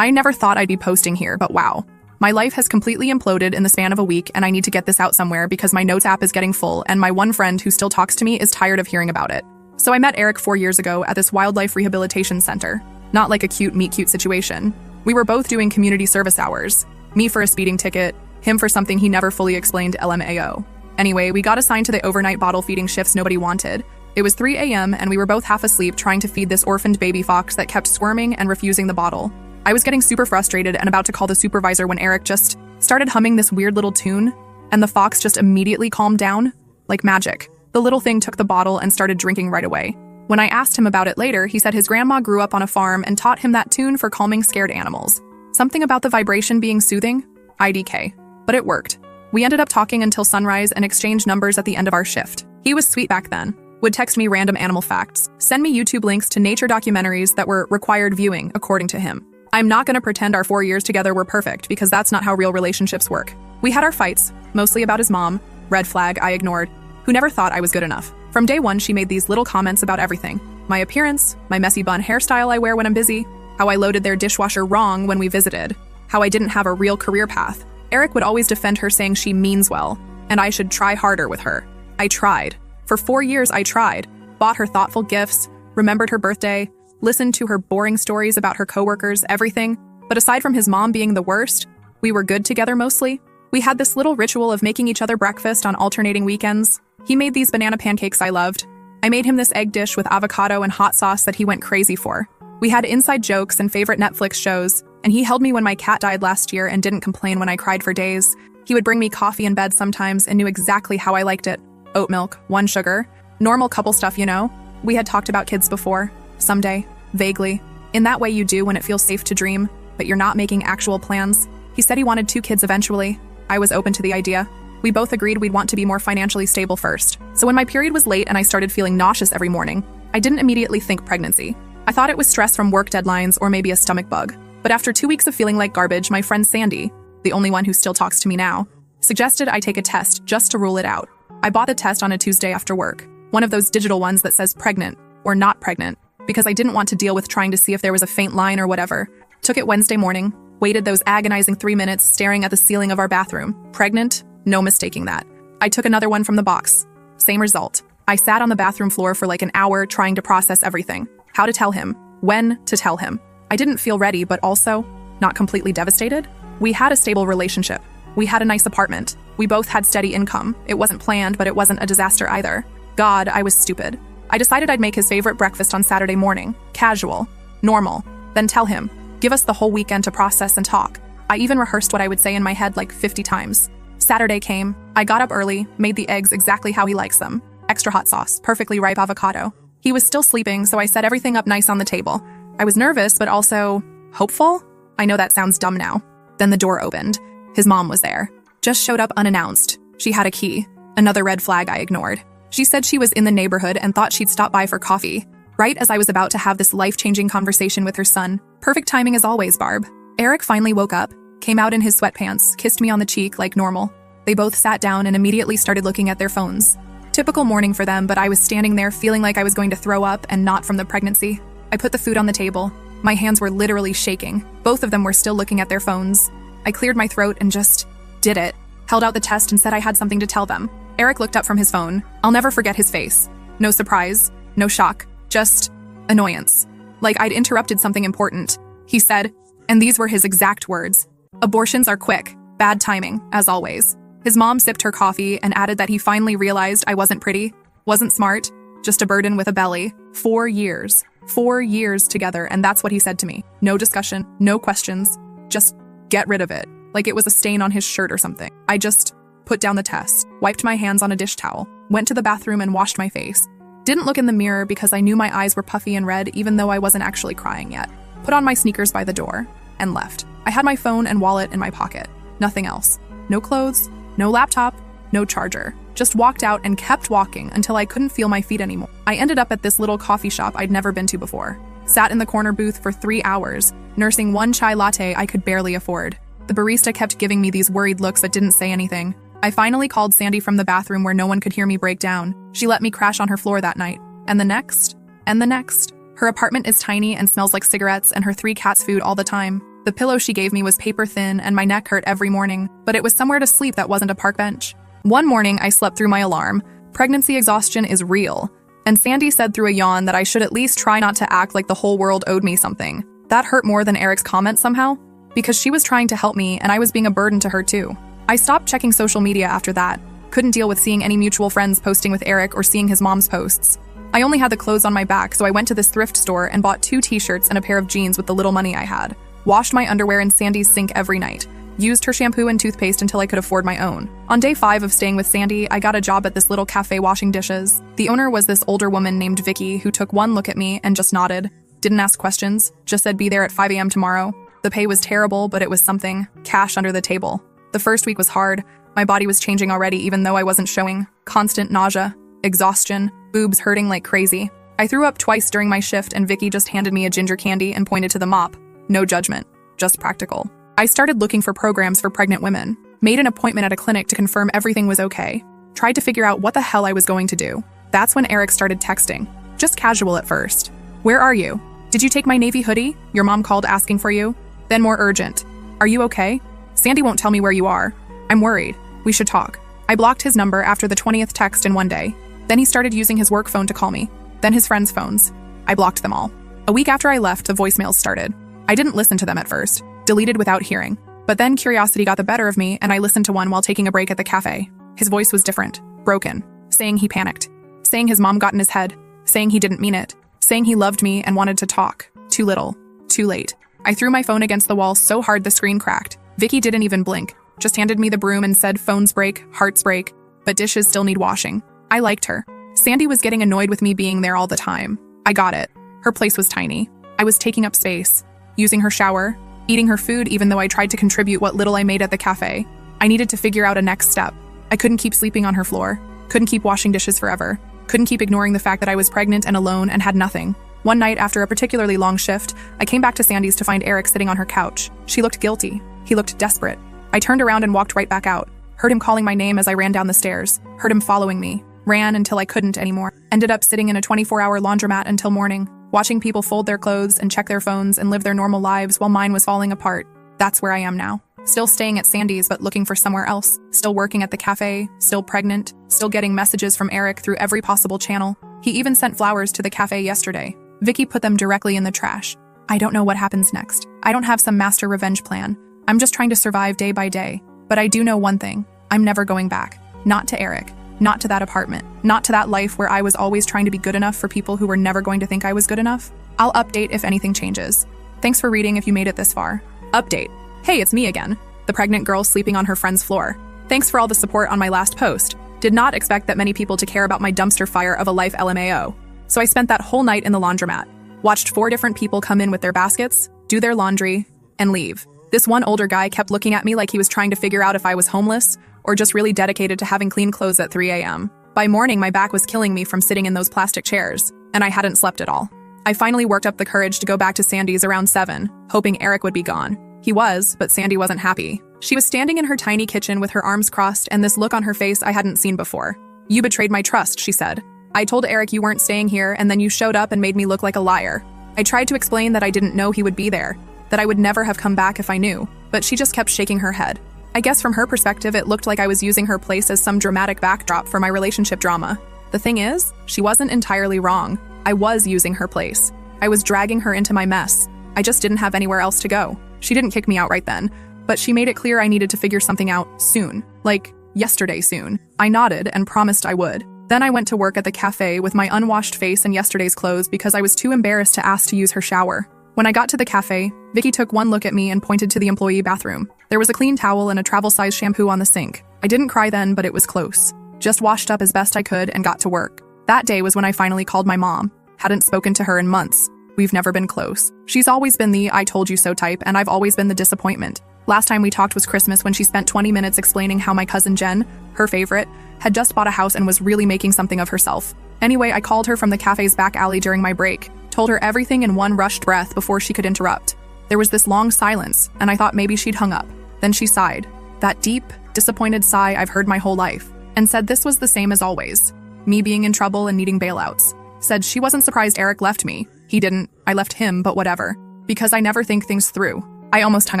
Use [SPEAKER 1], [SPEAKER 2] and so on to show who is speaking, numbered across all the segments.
[SPEAKER 1] I never thought I'd be posting here, but wow. My life has completely imploded in the span of a week, and I need to get this out somewhere because my notes app is getting full, and my one friend who still talks to me is tired of hearing about it. So I met Eric 4 years ago at this wildlife rehabilitation center. Not like a cute meet-cute situation. We were both doing community service hours. Me for a speeding ticket, him for something he never fully explained, LMAO. Anyway, we got assigned to the overnight bottle feeding shifts nobody wanted. It was 3 a.m. and we were both half asleep trying to feed this orphaned baby fox that kept squirming and refusing the bottle. I was getting super frustrated and about to call the supervisor when Eric just started humming this weird little tune, and the fox just immediately calmed down. Like magic. The little thing took the bottle and started drinking right away. When I asked him about it later, he said his grandma grew up on a farm and taught him that tune for calming scared animals. Something about the vibration being soothing? IDK. But it worked. We ended up talking until sunrise and exchanged numbers at the end of our shift. He was sweet back then. Would text me random animal facts, send me YouTube links to nature documentaries that were required viewing, according to him. I'm not gonna pretend our 4 years together were perfect because that's not how real relationships work. We had our fights, mostly about his mom, red flag I ignored, who never thought I was good enough. From day one, she made these little comments about everything. My appearance, my messy bun hairstyle I wear when I'm busy, how I loaded their dishwasher wrong when we visited, how I didn't have a real career path. Eric would always defend her saying she means well, and I should try harder with her. I tried. For 4 years, I tried. Bought her thoughtful gifts, remembered her birthday, listened to her boring stories about her coworkers, everything. But aside from his mom being the worst, we were good together mostly. We had this little ritual of making each other breakfast on alternating weekends. He made these banana pancakes I loved. I made him this egg dish with avocado and hot sauce that he went crazy for. We had inside jokes and favorite Netflix shows, and he held me when my cat died last year and didn't complain when I cried for days. He would bring me coffee in bed sometimes and knew exactly how I liked it. Oat milk, 1 sugar. Normal couple stuff, you know? We had talked about kids before. Someday. Vaguely. In that way you do when it feels safe to dream, but you're not making actual plans. He said he wanted 2 kids eventually. I was open to the idea. We both agreed we'd want to be more financially stable first. So when my period was late and I started feeling nauseous every morning, I didn't immediately think pregnancy. I thought it was stress from work deadlines or maybe a stomach bug. But after 2 weeks of feeling like garbage, my friend Sandy, the only one who still talks to me now, suggested I take a test just to rule it out. I bought the test on a Tuesday after work, one of those digital ones that says pregnant or not pregnant, because I didn't want to deal with trying to see if there was a faint line or whatever. Took it Wednesday morning, waited those agonizing 3 minutes staring at the ceiling of our bathroom. Pregnant? No mistaking that. I took another one from the box. Same result. I sat on the bathroom floor for like an hour trying to process everything. How to tell him. When to tell him. I didn't feel ready, but also not completely devastated. We had a stable relationship. We had a nice apartment. We both had steady income. It wasn't planned, but it wasn't a disaster either. God, I was stupid. I decided I'd make his favorite breakfast on Saturday morning. Casual. Normal. Then tell him. Give us the whole weekend to process and talk. I even rehearsed what I would say in my head like 50 times. Saturday came. I got up early, made the eggs exactly how he likes them. Extra hot sauce, perfectly ripe avocado. He was still sleeping, so I set everything up nice on the table. I was nervous, but also hopeful? I know that sounds dumb now. Then the door opened. His mom was there. Just showed up unannounced. She had a key. Another red flag I ignored. She said she was in the neighborhood and thought she'd stop by for coffee. Right as I was about to have this life-changing conversation with her son. Perfect timing as always, Barb. Eric finally woke up, came out in his sweatpants, kissed me on the cheek like normal. They both sat down and immediately started looking at their phones. Typical morning for them, but I was standing there feeling like I was going to throw up and not from the pregnancy. I put the food on the table. My hands were literally shaking. Both of them were still looking at their phones. I cleared my throat and just did it. Held out the test and said I had something to tell them. Eric looked up from his phone. I'll never forget his face. No surprise, no shock, just annoyance. Like I'd interrupted something important. He said, and these were his exact words, "Abortions are quick, bad timing, as always." His mom sipped her coffee and added that he finally realized I wasn't pretty, wasn't smart, just a burden with a belly. 4 years. 4 years together, and that's what he said to me. No discussion, no questions, just get rid of it. Like it was a stain on his shirt or something. I just put down the test, wiped my hands on a dish towel, went to the bathroom and washed my face. Didn't look in the mirror because I knew my eyes were puffy and red even though I wasn't actually crying yet. Put on my sneakers by the door and left. I had my phone and wallet in my pocket. Nothing else. No clothes, no laptop, no charger. Just walked out and kept walking until I couldn't feel my feet anymore. I ended up at this little coffee shop I'd never been to before. Sat in the corner booth for 3 hours, nursing one chai latte I could barely afford. The barista kept giving me these worried looks that didn't say anything. I finally called Sandy from the bathroom where no one could hear me break down. She let me crash on her floor that night. And the next. And the next. Her apartment is tiny and smells like cigarettes and her 3 cats' food all the time. The pillow she gave me was paper thin and my neck hurt every morning, but it was somewhere to sleep that wasn't a park bench. One morning, I slept through my alarm. Pregnancy exhaustion is real. And Sandy said through a yawn that I should at least try not to act like the whole world owed me something. That hurt more than Eric's comment somehow, because she was trying to help me and I was being a burden to her too. I stopped checking social media after that. Couldn't deal with seeing any mutual friends posting with Eric or seeing his mom's posts. I only had the clothes on my back, so I went to this thrift store and bought 2 t-shirts and a pair of jeans with the little money I had. Washed my underwear in Sandy's sink every night. Used her shampoo and toothpaste until I could afford my own. On day 5 of staying with Sandy, I got a job at this little cafe washing dishes. The owner was this older woman named Vicky who took one look at me and just nodded. Didn't ask questions, just said be there at 5 a.m. tomorrow. The pay was terrible, but it was something. Cash under the table. The first week was hard. My body was changing already even though I wasn't showing. Constant nausea, exhaustion, boobs hurting like crazy. I threw up twice during my shift and Vicky just handed me a ginger candy and pointed to the mop. No judgment, just practical. I started looking for programs for pregnant women. Made an appointment at a clinic to confirm everything was okay. Tried to figure out what the hell I was going to do. That's when Eric started texting. Just casual at first. Where are you? Did you take my navy hoodie? Your mom called asking for you. Then more urgent. Are you okay? Sandy won't tell me where you are. I'm worried. We should talk. I blocked his number after the 20th text in one day. Then he started using his work phone to call me. Then his friends' phones. I blocked them all. A week after I left, the voicemails started. I didn't listen to them at first. Deleted without hearing. But then curiosity got the better of me and I listened to one while taking a break at the cafe. His voice was different. Broken. Saying he panicked. Saying his mom got in his head. Saying he didn't mean it. Saying he loved me and wanted to talk. Too little. Too late. I threw my phone against the wall so hard the screen cracked. Vicky didn't even blink. Just handed me the broom and said phones break, hearts break, but dishes still need washing. I liked her. Sandy was getting annoyed with me being there all the time. I got it. Her place was tiny. I was taking up space. Using her shower. Eating her food even though I tried to contribute what little I made at the cafe. I needed to figure out a next step. I couldn't keep sleeping on her floor. Couldn't keep washing dishes forever. Couldn't keep ignoring the fact that I was pregnant and alone and had nothing. One night after a particularly long shift, I came back to Sandy's to find Eric sitting on her couch. She looked guilty. He looked desperate. I turned around and walked right back out. Heard him calling my name as I ran down the stairs. Heard him following me. Ran until I couldn't anymore. Ended up sitting in a 24-hour laundromat until morning, watching people fold their clothes and check their phones and live their normal lives while mine was falling apart. That's where I am now. Still staying at Sandy's but looking for somewhere else. Still working at the cafe. Still pregnant. Still getting messages from Eric through every possible channel. He even sent flowers to the cafe yesterday. Vicky put them directly in the trash. I don't know what happens next. I don't have some master revenge plan. I'm just trying to survive day by day. But I do know one thing. I'm never going back. Not to Eric. Not to that apartment. Not to that life where I was always trying to be good enough for people who were never going to think I was good enough. I'll update if anything changes. Thanks for reading if you made it this far. Update. Hey, it's me again. The pregnant girl sleeping on her friend's floor. Thanks for all the support on my last post. Did not expect that many people to care about my dumpster fire of a life LMAO. So I spent that whole night in the laundromat. Watched 4 different people come in with their baskets, do their laundry, and leave. This one older guy kept looking at me like he was trying to figure out if I was homeless or just really dedicated to having clean clothes at 3 a.m. By morning, my back was killing me from sitting in those plastic chairs, and I hadn't slept at all. I finally worked up the courage to go back to Sandy's around 7, hoping Eric would be gone. He was, but Sandy wasn't happy. She was standing in her tiny kitchen with her arms crossed and this look on her face I hadn't seen before. You betrayed my trust, she said. I told Eric you weren't staying here and then you showed up and made me look like a liar. I tried to explain that I didn't know he would be there, that I would never have come back if I knew, but she just kept shaking her head. I guess from her perspective, it looked like I was using her place as some dramatic backdrop for my relationship drama. The thing is, she wasn't entirely wrong. I was using her place. I was dragging her into my mess. I just didn't have anywhere else to go. She didn't kick me out right then, but she made it clear I needed to figure something out soon. Like, yesterday soon. I nodded and promised I would. Then I went to work at the cafe with my unwashed face and yesterday's clothes because I was too embarrassed to ask to use her shower. When I got to the cafe, Vicky took one look at me and pointed to the employee bathroom. There was a clean towel and a travel-size shampoo on the sink. I didn't cry then, but it was close. Just washed up as best I could and got to work. That day was when I finally called my mom. Hadn't spoken to her in months. We've never been close. She's always been the I told you so type, and I've always been the disappointment. Last time we talked was Christmas when she spent 20 minutes explaining how my cousin Jen, her favorite, had just bought a house and was really making something of herself. Anyway, I called her from the cafe's back alley during my break, told her everything in one rushed breath before she could interrupt. There was this long silence, and I thought maybe she'd hung up. Then she sighed. That deep, disappointed sigh I've heard my whole life, and said this was the same as always. Me being in trouble and needing bailouts. Said she wasn't surprised Eric left me. He didn't. I left him, but whatever. Because I never think things through. I almost hung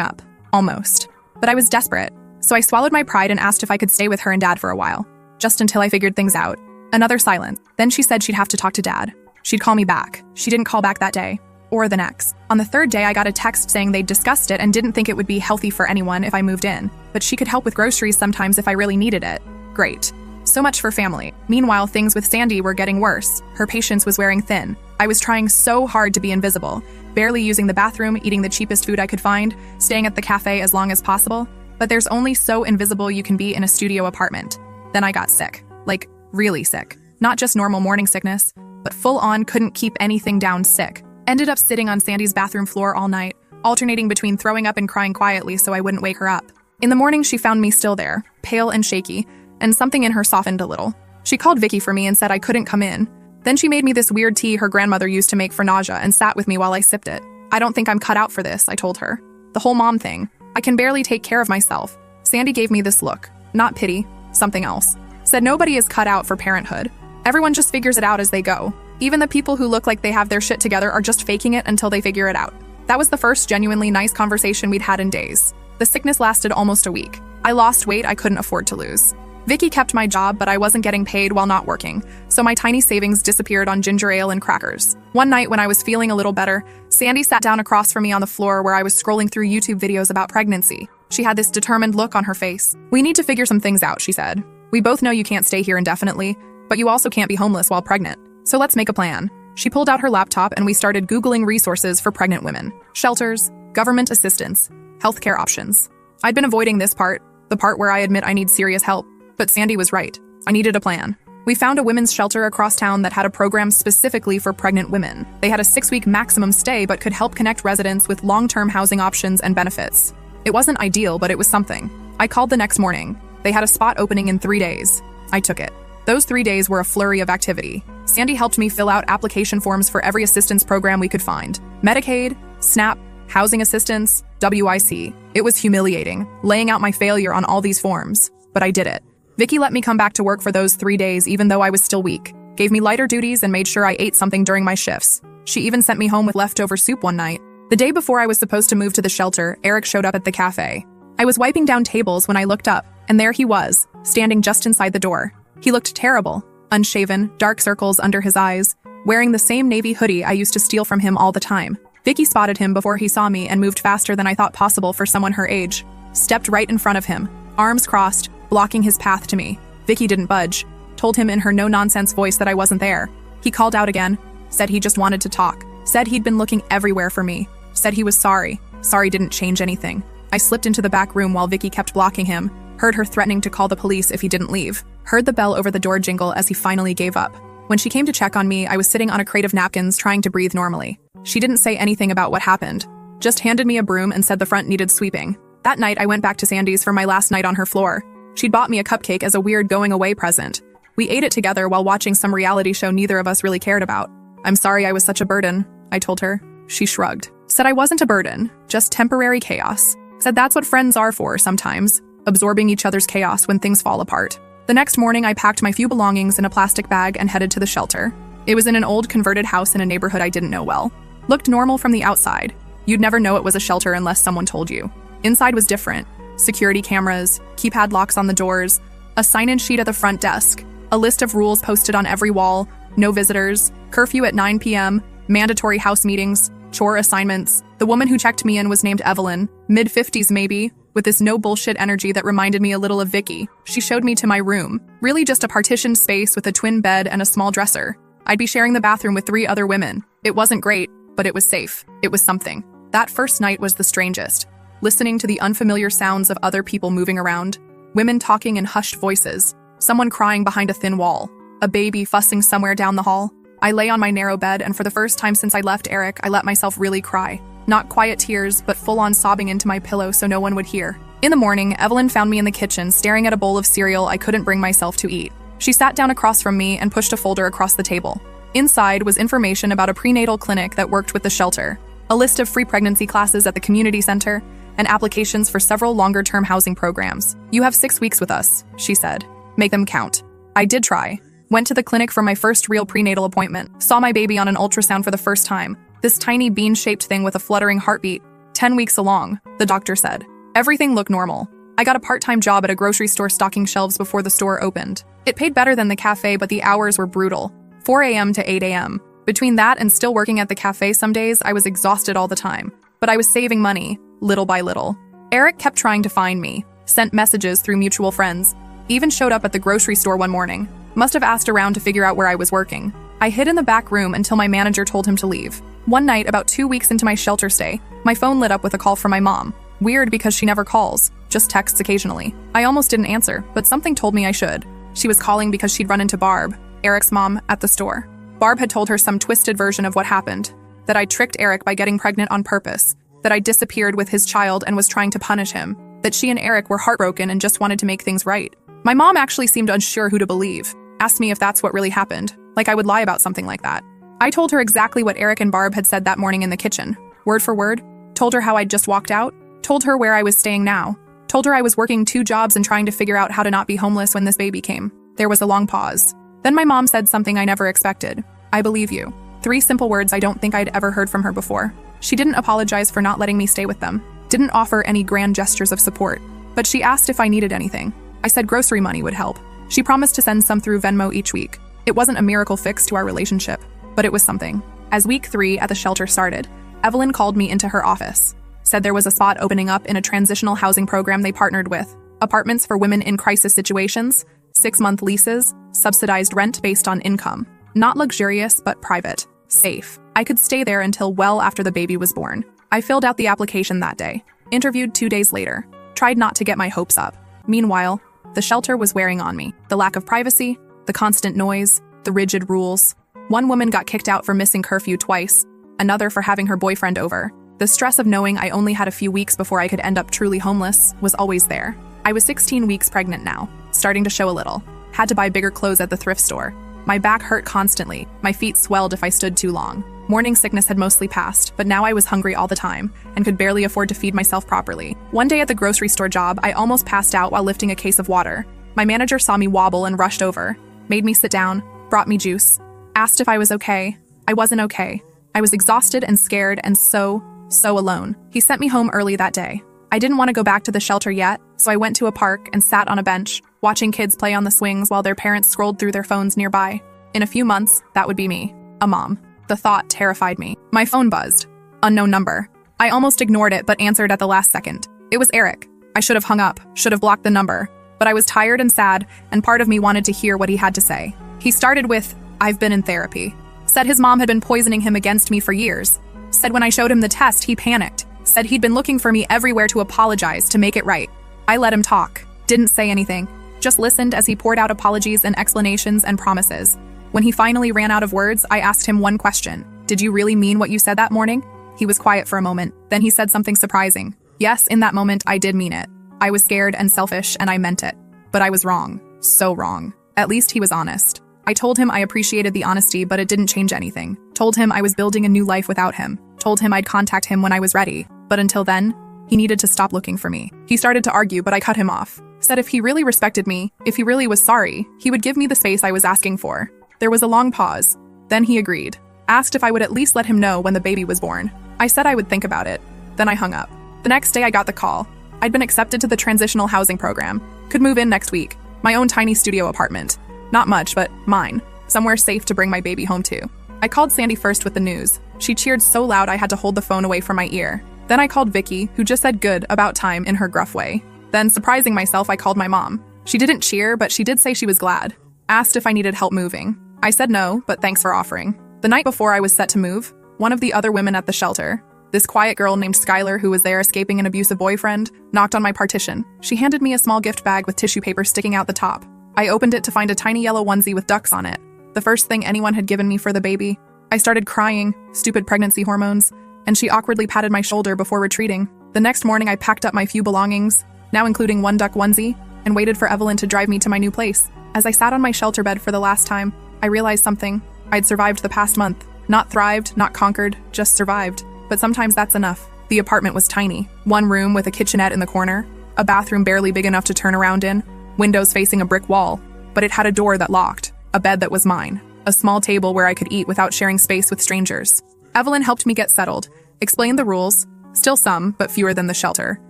[SPEAKER 1] up. Almost. But I was desperate. So I swallowed my pride and asked if I could stay with her and Dad for a while. Just until I figured things out. Another silence. Then she said she'd have to talk to Dad. She'd call me back. She didn't call back that day. Or the next. On the third day, I got a text saying they'd discussed it and didn't think it would be healthy for anyone if I moved in. But she could help with groceries sometimes if I really needed it. Great. So much for family. Meanwhile, things with Sandy were getting worse. Her patience was wearing thin. I was trying so hard to be invisible. Barely using the bathroom, eating the cheapest food I could find, staying at the cafe as long as possible. But there's only so invisible you can be in a studio apartment. Then I got sick. Like, really sick. Not just normal morning sickness, but full-on couldn't keep anything down sick. Ended up sitting on Sandy's bathroom floor all night, alternating between throwing up and crying quietly so I wouldn't wake her up. In the morning, she found me still there, pale and shaky, and something in her softened a little. She called Vicky for me and said I couldn't come in. Then she made me this weird tea her grandmother used to make for nausea and sat with me while I sipped it. I don't think I'm cut out for this, I told her. The whole mom thing. I can barely take care of myself. Sandy gave me this look. Not pity, something else. Said nobody is cut out for parenthood. Everyone just figures it out as they go. Even the people who look like they have their shit together are just faking it until they figure it out. That was the first genuinely nice conversation we'd had in days. The sickness lasted almost a week. I lost weight I couldn't afford to lose. Vicky kept my job, but I wasn't getting paid while not working, so my tiny savings disappeared on ginger ale and crackers. One night when I was feeling a little better, Sandy sat down across from me on the floor where I was scrolling through YouTube videos about pregnancy. She had this determined look on her face. "We need to figure some things out," she said. "We both know you can't stay here indefinitely, but you also can't be homeless while pregnant. So let's make a plan." She pulled out her laptop and we started Googling resources for pregnant women. Shelters, government assistance, healthcare options. I'd been avoiding this part, the part where I admit I need serious help. But Sandy was right. I needed a plan. We found a women's shelter across town that had a program specifically for pregnant women. They had a 6-week maximum stay but could help connect residents with long-term housing options and benefits. It wasn't ideal, but it was something. I called the next morning. They had a spot opening in 3 days. I took it. Those 3 days were a flurry of activity. Sandy helped me fill out application forms for every assistance program we could find. Medicaid, SNAP, housing assistance, WIC. It was humiliating, laying out my failure on all these forms. But I did it. Vicky let me come back to work for those 3 days even though I was still weak, gave me lighter duties and made sure I ate something during my shifts. She even sent me home with leftover soup one night. The day before I was supposed to move to the shelter, Eric showed up at the cafe. I was wiping down tables when I looked up, and there he was, standing just inside the door. He looked terrible, unshaven, dark circles under his eyes, wearing the same navy hoodie I used to steal from him all the time. Vicky spotted him before he saw me and moved faster than I thought possible for someone her age. Stepped right in front of him, arms crossed, blocking his path to me. Vicky didn't budge, told him in her no-nonsense voice that I wasn't there. He called out again, said he just wanted to talk, said he'd been looking everywhere for me, said he was sorry. Sorry didn't change anything. I slipped into the back room while Vicky kept blocking him, heard her threatening to call the police if he didn't leave, heard the bell over the door jingle as he finally gave up. When she came to check on me, I was sitting on a crate of napkins trying to breathe normally. She didn't say anything about what happened, just handed me a broom and said the front needed sweeping. That night, I went back to Sandy's for my last night on her floor. She'd bought me a cupcake as a weird going-away present. We ate it together while watching some reality show neither of us really cared about. "I'm sorry I was such a burden," I told her. She shrugged. Said I wasn't a burden, just temporary chaos. Said that's what friends are for sometimes, absorbing each other's chaos when things fall apart. The next morning, I packed my few belongings in a plastic bag and headed to the shelter. It was in an old converted house in a neighborhood I didn't know well. Looked normal from the outside. You'd never know it was a shelter unless someone told you. Inside was different. Security cameras, keypad locks on the doors, a sign-in sheet at the front desk, a list of rules posted on every wall, no visitors, curfew at 9 p.m., mandatory house meetings, chore assignments. The woman who checked me in was named Evelyn, mid-50s maybe, with this no-bullshit energy that reminded me a little of Vicky. She showed me to my room, really just a partitioned space with a twin bed and a small dresser. I'd be sharing the bathroom with 3 other women. It wasn't great, but it was safe. It was something. That first night was the strangest. Listening to the unfamiliar sounds of other people moving around, women talking in hushed voices, someone crying behind a thin wall, a baby fussing somewhere down the hall. I lay on my narrow bed, and for the first time since I left Eric, I let myself really cry. Not quiet tears, but full-on sobbing into my pillow so no one would hear. In the morning, Evelyn found me in the kitchen, staring at a bowl of cereal I couldn't bring myself to eat. She sat down across from me and pushed a folder across the table. Inside was information about a prenatal clinic that worked with the shelter, a list of free pregnancy classes at the community center, and applications for several longer-term housing programs. "You have 6 weeks with us," she said. "Make them count." I did try. Went to the clinic for my first real prenatal appointment. Saw my baby on an ultrasound for the first time. This tiny bean-shaped thing with a fluttering heartbeat. 10 weeks along, the doctor said. Everything looked normal. I got a part-time job at a grocery store stocking shelves before the store opened. It paid better than the cafe, but the hours were brutal. 4 a.m. to 8 a.m. Between that and still working at the cafe some days, I was exhausted all the time. But I was saving money, little by little. Eric kept trying to find me, sent messages through mutual friends, even showed up at the grocery store one morning. Must have asked around to figure out where I was working. I hid in the back room until my manager told him to leave. One night, about 2 weeks into my shelter stay, my phone lit up with a call from my mom. Weird because she never calls, just texts occasionally. I almost didn't answer, but something told me I should. She was calling because she'd run into Barb, Eric's mom, at the store. Barb had told her some twisted version of what happened, that I tricked Eric by getting pregnant on purpose, that I disappeared with his child and was trying to punish him, that she and Eric were heartbroken and just wanted to make things right. My mom actually seemed unsure who to believe, asked me if that's what really happened, like I would lie about something like that. I told her exactly what Eric and Barb had said that morning in the kitchen, word for word, told her how I'd just walked out, told her where I was staying now, told her I was working 2 jobs and trying to figure out how to not be homeless when this baby came. There was a long pause. Then my mom said something I never expected. I believe you. 3 simple words I don't think I'd ever heard from her before. She didn't apologize for not letting me stay with them, didn't offer any grand gestures of support, but she asked if I needed anything. I said grocery money would help. She promised to send some through Venmo each week. It wasn't a miracle fix to our relationship, but it was something. As week 3 at the shelter started, Evelyn called me into her office, said there was a spot opening up in a transitional housing program they partnered with, apartments for women in crisis situations, 6-month leases, subsidized rent based on income. Not luxurious, but private. Safe. I could stay there until well after the baby was born. I filled out the application that day. Interviewed 2 days later. Tried not to get my hopes up. Meanwhile, the shelter was wearing on me. The lack of privacy, the constant noise, the rigid rules. One woman got kicked out for missing curfew twice, another for having her boyfriend over. The stress of knowing I only had a few weeks before I could end up truly homeless was always there. I was 16 weeks pregnant now, starting to show a little. Had to buy bigger clothes at the thrift store. My back hurt constantly. My feet swelled if I stood too long. Morning sickness had mostly passed, but now I was hungry all the time and could barely afford to feed myself properly. One day at the grocery store job, I almost passed out while lifting a case of water. My manager saw me wobble and rushed over, made me sit down, brought me juice, asked if I was okay. I wasn't okay. I was exhausted and scared and so alone. He sent me home early that day. I didn't want to go back to the shelter yet, so I went to a park and sat on a bench, watching kids play on the swings while their parents scrolled through their phones nearby. In a few months, that would be me, a mom. The thought terrified me. My phone buzzed. Unknown number. I almost ignored it but answered at the last second. It was Eric. I should have hung up, should have blocked the number. But I was tired and sad, and part of me wanted to hear what he had to say. He started with, "I've been in therapy." Said his mom had been poisoning him against me for years. Said when I showed him the test, he panicked. Said he'd been looking for me everywhere to apologize, to make it right. I let him talk. Didn't say anything. Just listened as he poured out apologies and explanations and promises. When he finally ran out of words, I asked him one question. "Did you really mean what you said that morning?" He was quiet for a moment. Then he said something surprising. Yes, in that moment, I did mean it. I was scared and selfish, and I meant it. But I was wrong. So wrong. At least he was honest. I told him I appreciated the honesty, but it didn't change anything. Told him I was building a new life without him. Told him I'd contact him when I was ready. But until then, he needed to stop looking for me. He started to argue, but I cut him off. Said if he really respected me, if he really was sorry, he would give me the space I was asking for. There was a long pause. Then he agreed. Asked if I would at least let him know when the baby was born. I said I would think about it. Then I hung up. The next day I got the call. I'd been accepted to the transitional housing program. Could move in next week. My own tiny studio apartment. Not much, but mine. Somewhere safe to bring my baby home to. I called Sandy first with the news. She cheered so loud I had to hold the phone away from my ear. Then I called Vicky, who just said good about time in her gruff way. Then, surprising myself, I called my mom. She didn't cheer, but she did say she was glad. Asked if I needed help moving. I said no, but thanks for offering. The night before I was set to move, one of the other women at the shelter, this quiet girl named Skylar who was there escaping an abusive boyfriend, knocked on my partition. She handed me a small gift bag with tissue paper sticking out the top. I opened it to find a tiny yellow onesie with ducks on it. The first thing anyone had given me for the baby. I started crying, stupid pregnancy hormones, and she awkwardly patted my shoulder before retreating. The next morning I packed up my few belongings, now including one duck onesie, and waited for Evelyn to drive me to my new place. As I sat on my shelter bed for the last time, I realized something. I'd survived the past month. Not thrived, not conquered, just survived. But sometimes that's enough. The apartment was tiny. One room with a kitchenette in the corner, a bathroom barely big enough to turn around in, windows facing a brick wall. But it had a door that locked, a bed that was mine, a small table where I could eat without sharing space with strangers. Evelyn helped me get settled, explained the rules, Still some, but fewer than the shelter.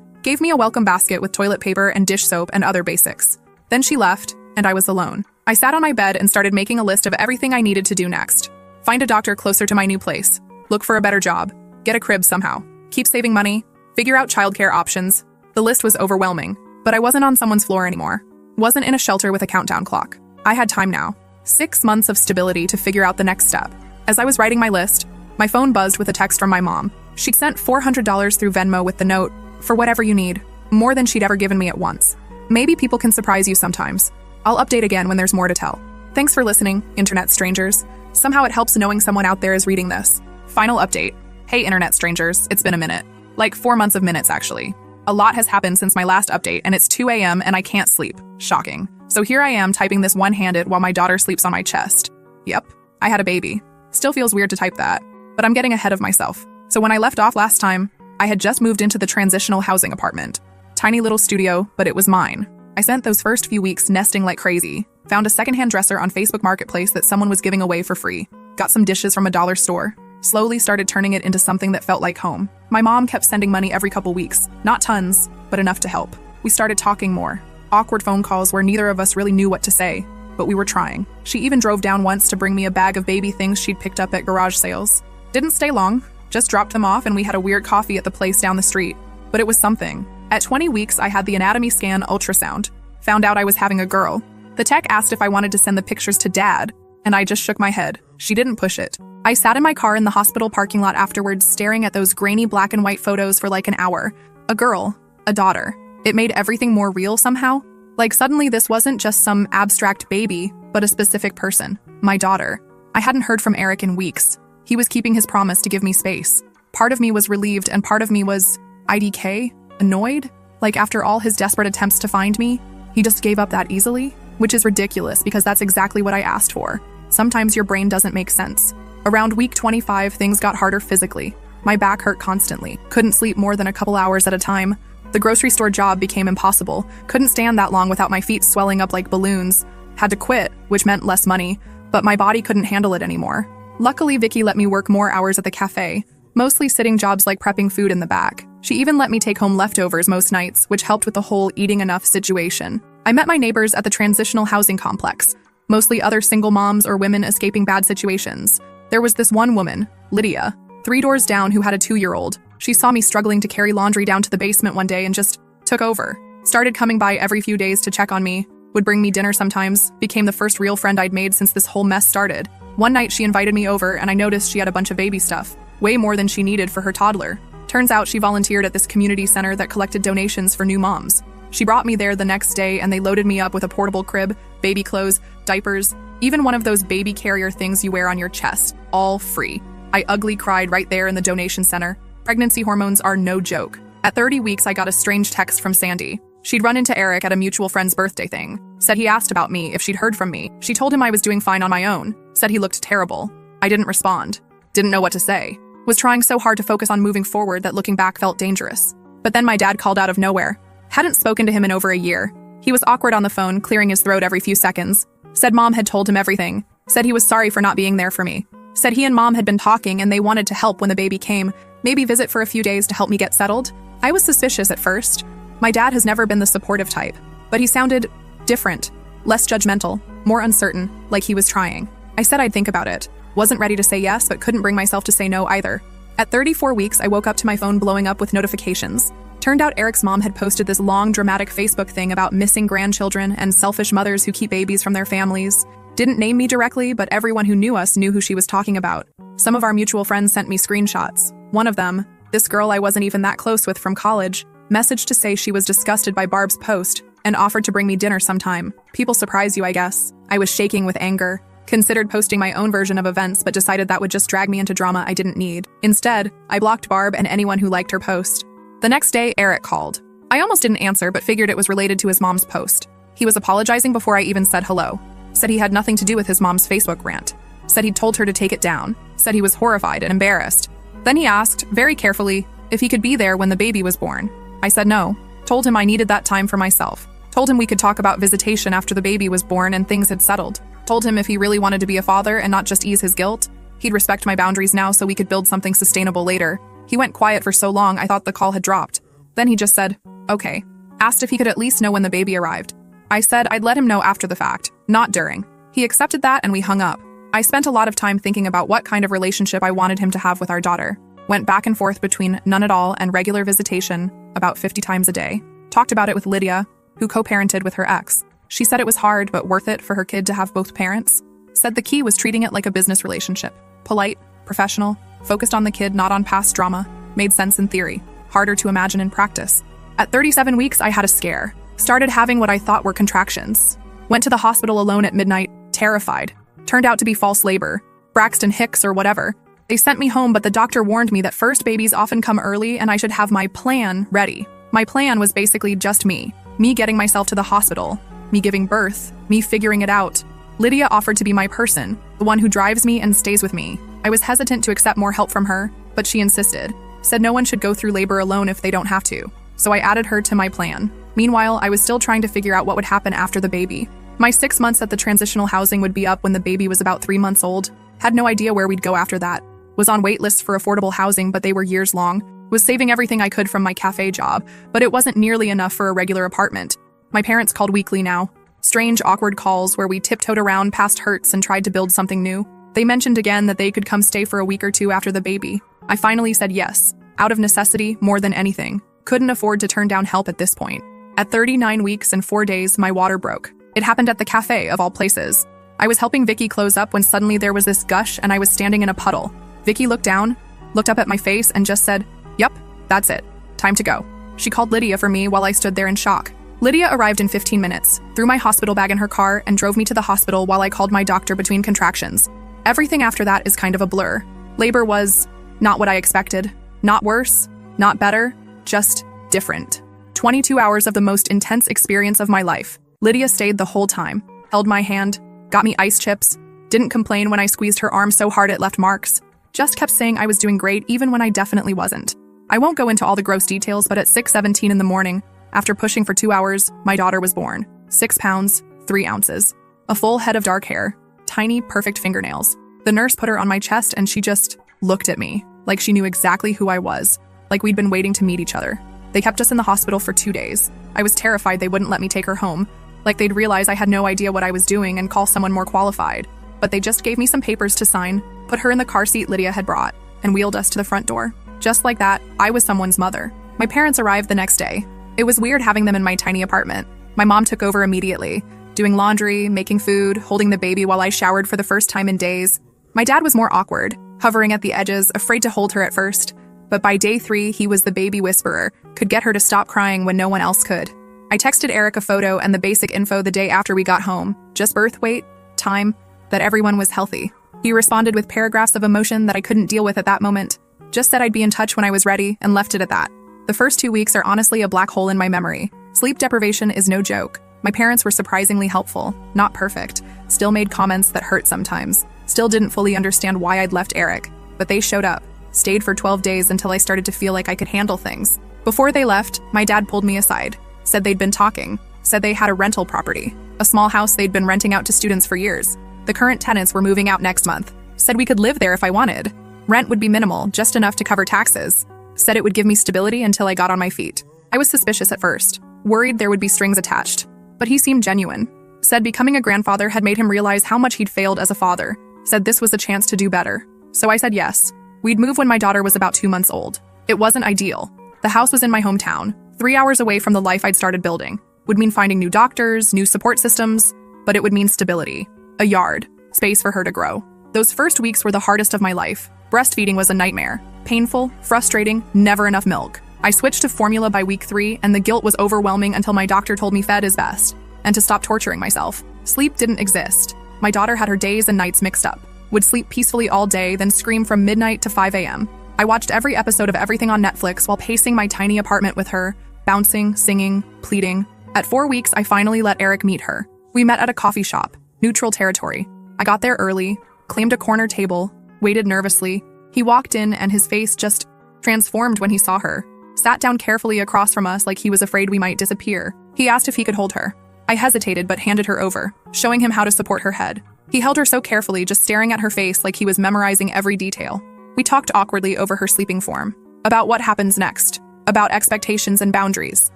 [SPEAKER 1] Gave me a welcome basket with toilet paper and dish soap and other basics. Then she left, and I was alone. I sat on my bed and started making a list of everything I needed to do next. Find a doctor closer to my new place. Look for a better job. Get a crib somehow. Keep saving money. Figure out childcare options. The list was overwhelming, but I wasn't on someone's floor anymore. Wasn't in a shelter with a countdown clock. I had time now. 6 months of stability to figure out the next step. As I was writing my list, my phone buzzed with a text from my mom. She'd sent $400 through Venmo with the note, "For whatever you need," more than she'd ever given me at once. Maybe people can surprise you sometimes. I'll update again when there's more to tell. Thanks for listening, internet strangers. Somehow it helps knowing someone out there is reading this. Final update. Hey internet strangers, it's been a minute. Like 4 months of minutes actually. A lot has happened since my last update and it's 2 a.m. and I can't sleep. Shocking. So here I am typing this one-handed while my daughter sleeps on my chest. Yep, I had a baby. Still feels weird to type that, but I'm getting ahead of myself. So when I left off last time, I had just moved into the transitional housing apartment. Tiny little studio, but it was mine. I spent those first few weeks nesting like crazy. Found a secondhand dresser on Facebook Marketplace that someone was giving away for free. Got some dishes from a dollar store. Slowly started turning it into something that felt like home. My mom kept sending money every couple weeks. Not tons, but enough to help. We started talking more. Awkward phone calls where neither of us really knew what to say, but we were trying. She even drove down once to bring me a bag of baby things she'd picked up at garage sales. Didn't stay long, just dropped them off and we had a weird coffee at the place down the street. But it was something. At 20 weeks, I had the anatomy scan ultrasound. Found out I was having a girl. The tech asked if I wanted to send the pictures to Dad, and I just shook my head. She didn't push it. I sat in my car in the hospital parking lot afterwards, staring at those grainy black and white photos for like an hour. A girl, a daughter. It made everything more real somehow. Like suddenly this wasn't just some abstract baby, but a specific person. My daughter. I hadn't heard from Eric in weeks. He was keeping his promise to give me space. Part of me was relieved and part of me was IDK? Annoyed? Like after all his desperate attempts to find me, he just gave up that easily? Which is ridiculous because that's exactly what I asked for. Sometimes your brain doesn't make sense. Around week 25, things got harder physically. My back hurt constantly. Couldn't sleep more than a couple hours at a time. The grocery store job became impossible. Couldn't stand that long without my feet swelling up like balloons. Had to quit, which meant less money, but my body couldn't handle it anymore. Luckily, Vicky let me work more hours at the cafe, mostly sitting jobs like prepping food in the back. She even let me take home leftovers most nights, which helped with the whole eating enough situation. I met my neighbors at the transitional housing complex, mostly other single moms or women escaping bad situations. There was this one woman, Lydia, 3 doors down, who had a 2-year-old. She saw me struggling to carry laundry down to the basement one day and just took over. Started coming by every few days to check on me, would bring me dinner sometimes, became the first real friend I'd made since this whole mess started. One night she invited me over and I noticed she had a bunch of baby stuff, way more than she needed for her toddler. Turns out she volunteered at this community center that collected donations for new moms. She brought me there the next day and they loaded me up with a portable crib, baby clothes, diapers, even one of those baby carrier things you wear on your chest, all free. I ugly cried right there in the donation center. Pregnancy hormones are no joke. At 30 weeks, I got a strange text from Sandy. She'd run into Eric at a mutual friend's birthday thing. Said he asked about me, if she'd heard from me. She told him I was doing fine on my own. Said he looked terrible. I didn't respond. Didn't know what to say. Was trying so hard to focus on moving forward that looking back felt dangerous. But then my dad called out of nowhere. Hadn't spoken to him in over a year. He was awkward on the phone, clearing his throat every few seconds. Said Mom had told him everything. Said he was sorry for not being there for me. Said he and Mom had been talking and they wanted to help when the baby came, maybe visit for a few days to help me get settled. I was suspicious at first. My dad has never been the supportive type, but he sounded different, less judgmental, more uncertain, like he was trying. I said I'd think about it. Wasn't ready to say yes, but couldn't bring myself to say no either. At 34 weeks, I woke up to my phone blowing up with notifications. Turned out Eric's mom had posted this long, dramatic Facebook thing about missing grandchildren and selfish mothers who keep babies from their families. Didn't name me directly, but everyone who knew us knew who she was talking about. Some of our mutual friends sent me screenshots. One of them, this girl I wasn't even that close with from college, messaged to say she was disgusted by Barb's post and offered to bring me dinner sometime. People surprise you, I guess. I was shaking with anger. Considered posting my own version of events, but decided that would just drag me into drama I didn't need. Instead, I blocked Barb and anyone who liked her post. The next day, Eric called. I almost didn't answer, but figured it was related to his mom's post. He was apologizing before I even said hello. Said he had nothing to do with his mom's Facebook rant. Said he'd told her to take it down. Said he was horrified and embarrassed. Then he asked, very carefully, if he could be there when the baby was born. I said no. Told him I needed that time for myself. Told him we could talk about visitation after the baby was born and things had settled. Told him if he really wanted to be a father and not just ease his guilt, he'd respect my boundaries now so we could build something sustainable later. He went quiet for so long I thought the call had dropped. Then he just said, "Okay." Asked if he could at least know when the baby arrived. I said I'd let him know after the fact, not during. He accepted that and we hung up. I spent a lot of time thinking about what kind of relationship I wanted him to have with our daughter. Went back and forth between none at all and regular visitation about 50 times a day. Talked about it with Lydia, who co-parented with her ex. She said it was hard but worth it for her kid to have both parents. Said the key was treating it like a business relationship. Polite, professional, focused on the kid, not on past drama. Made sense in theory, harder to imagine in practice. At 37 weeks, I had a scare. Started having what I thought were contractions. Went to the hospital alone at midnight, terrified. Turned out to be false labor, Braxton Hicks or whatever. They sent me home, but the doctor warned me that first babies often come early and I should have my plan ready. My plan was basically just me getting myself to the hospital, me giving birth, me figuring it out. Lydia offered to be my person, the one who drives me and stays with me. I was hesitant to accept more help from her, but she insisted. Said no one should go through labor alone if they don't have to. So I added her to my plan. Meanwhile, I was still trying to figure out what would happen after the baby. My 6 months at the transitional housing would be up when the baby was about 3 months old. Had no idea where we'd go after that. Was on wait lists for affordable housing, but they were years long. Was saving everything I could from my cafe job, but it wasn't nearly enough for a regular apartment. My parents called weekly now. Strange, awkward calls where we tiptoed around past hurts and tried to build something new. They mentioned again that they could come stay for a week or two after the baby. I finally said yes, out of necessity more than anything. Couldn't afford to turn down help at this point. At 39 weeks and 4 days, my water broke. It happened at the cafe, of all places. I was helping Vicky close up when suddenly there was this gush and I was standing in a puddle. Vicky looked down, looked up at my face, and just said, "Yup, that's it. Time to go." She called Lydia for me while I stood there in shock. Lydia arrived in 15 minutes, threw my hospital bag in her car, and drove me to the hospital while I called my doctor between contractions. Everything after that is kind of a blur. Labor was not what I expected. Not worse, not better, just different. 22 hours of the most intense experience of my life. Lydia stayed the whole time, held my hand, got me ice chips, didn't complain when I squeezed her arm so hard it left marks, just kept saying I was doing great even when I definitely wasn't. I won't go into all the gross details, but at 6:17 in the morning, after pushing for 2 hours, my daughter was born. 6 pounds, 3 ounces. A full head of dark hair, tiny, perfect fingernails. The nurse put her on my chest and she just looked at me, like she knew exactly who I was, like we'd been waiting to meet each other. They kept us in the hospital for 2 days. I was terrified they wouldn't let me take her home, like they'd realize I had no idea what I was doing and call someone more qualified. But they just gave me some papers to sign, put her in the car seat Lydia had brought, and wheeled us to the front door. Just like that, I was someone's mother. My parents arrived the next day. It was weird having them in my tiny apartment. My mom took over immediately, doing laundry, making food, holding the baby while I showered for the first time in days. My dad was more awkward, hovering at the edges, afraid to hold her at first. But by day 3, he was the baby whisperer, could get her to stop crying when no one else could. I texted Eric a photo and the basic info the day after we got home, just birth weight, time, that everyone was healthy. He responded with paragraphs of emotion that I couldn't deal with at that moment, just said I'd be in touch when I was ready, and left it at that. The first 2 weeks are honestly a black hole in my memory. Sleep deprivation is no joke. My parents were surprisingly helpful, not perfect, still made comments that hurt sometimes, still didn't fully understand why I'd left Eric, but they showed up, stayed for 12 days until I started to feel like I could handle things. Before they left, my dad pulled me aside, said they'd been talking, said they had a rental property, a small house they'd been renting out to students for years. The current tenants were moving out next month, said we could live there if I wanted. Rent would be minimal, just enough to cover taxes. Said it would give me stability until I got on my feet. I was suspicious at first, worried there would be strings attached. But he seemed genuine. Said becoming a grandfather had made him realize how much he'd failed as a father. Said this was a chance to do better. So I said yes. We'd move when my daughter was about 2 months old. It wasn't ideal. The house was in my hometown, 3 hours away from the life I'd started building. Would mean finding new doctors, new support systems, but it would mean stability. A yard, space for her to grow. Those first weeks were the hardest of my life. Breastfeeding was a nightmare. Painful, frustrating, never enough milk. I switched to formula by week 3, and the guilt was overwhelming until my doctor told me fed is best, and to stop torturing myself. Sleep didn't exist. My daughter had her days and nights mixed up. Would sleep peacefully all day, then scream from midnight to 5 a.m. I watched every episode of everything on Netflix while pacing my tiny apartment with her, bouncing, singing, pleading. At 4 weeks, I finally let Eric meet her. We met at a coffee shop, neutral territory. I got there early, claimed a corner table, waited nervously. He walked in and his face just transformed when he saw her. Sat down carefully across from us like he was afraid we might disappear. He asked if he could hold her. I hesitated but handed her over, showing him how to support her head. He held her so carefully, just staring at her face like he was memorizing every detail. We talked awkwardly over her sleeping form. About what happens next. About expectations and boundaries.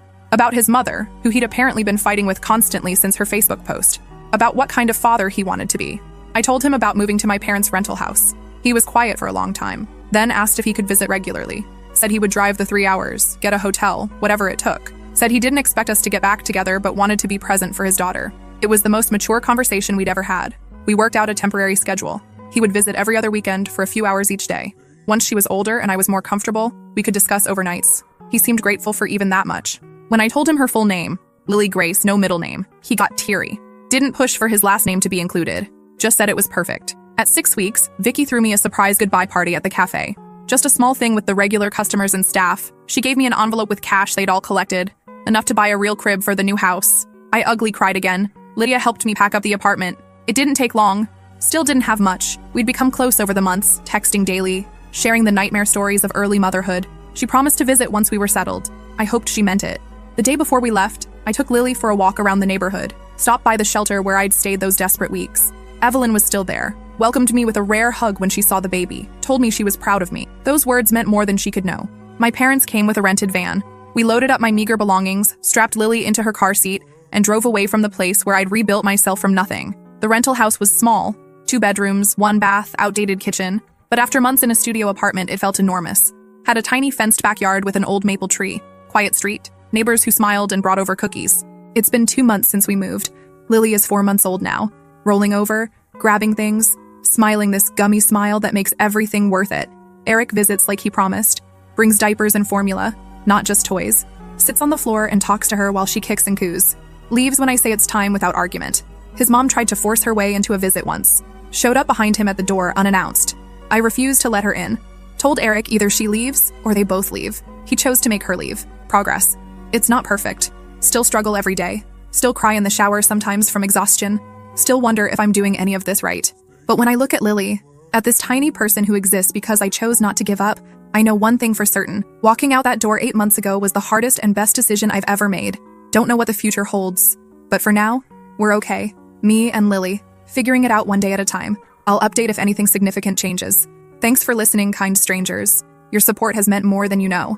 [SPEAKER 1] About his mother, who he'd apparently been fighting with constantly since her Facebook post. About what kind of father he wanted to be. I told him about moving to my parents' rental house. He was quiet for a long time, then asked if he could visit regularly. Said he would drive the 3 hours, get a hotel, whatever it took. Said he didn't expect us to get back together but wanted to be present for his daughter. It was the most mature conversation we'd ever had. We worked out a temporary schedule. He would visit every other weekend for a few hours each day. Once she was older and I was more comfortable, we could discuss overnights. He seemed grateful for even that much. When I told him her full name, Lily Grace, no middle name, he got teary. Didn't push for his last name to be included. Just said it was perfect. At 6 weeks, Vicky threw me a surprise goodbye party at the cafe. Just a small thing with the regular customers and staff. She gave me an envelope with cash they'd all collected, enough to buy a real crib for the new house. I ugly cried again. Lydia helped me pack up the apartment. It didn't take long. Still didn't have much. We'd become close over the months, texting daily, sharing the nightmare stories of early motherhood. She promised to visit once we were settled. I hoped she meant it. The day before we left, I took Lily for a walk around the neighborhood, stopped by the shelter where I'd stayed those desperate weeks. Evelyn was still there, welcomed me with a rare hug when she saw the baby, told me she was proud of me. Those words meant more than she could know. My parents came with a rented van. We loaded up my meager belongings, strapped Lily into her car seat, and drove away from the place where I'd rebuilt myself from nothing. The rental house was small, 2 bedrooms, 1 bath, outdated kitchen, but after months in a studio apartment, it felt enormous. Had a tiny fenced backyard with an old maple tree, quiet street, neighbors who smiled and brought over cookies. It's been 2 months since we moved. Lily is 4 months old now, rolling over, grabbing things, smiling this gummy smile that makes everything worth it. Eric visits like he promised, brings diapers and formula, not just toys, sits on the floor and talks to her while she kicks and coos, leaves when I say it's time without argument. His mom tried to force her way into a visit once, showed up behind him at the door unannounced. I refused to let her in. Told Eric either she leaves or they both leave. He chose to make her leave. Progress. It's not perfect. Still struggle every day. Still cry in the shower sometimes from exhaustion. Still wonder if I'm doing any of this right. But when I look at Lily, at this tiny person who exists because I chose not to give up, I know one thing for certain. Walking out that door 8 months ago was the hardest and best decision I've ever made. Don't know what the future holds. But for now, we're okay. Me and Lily, figuring it out one day at a time. I'll update if anything significant changes. Thanks for listening, kind strangers. Your support has meant more than you know.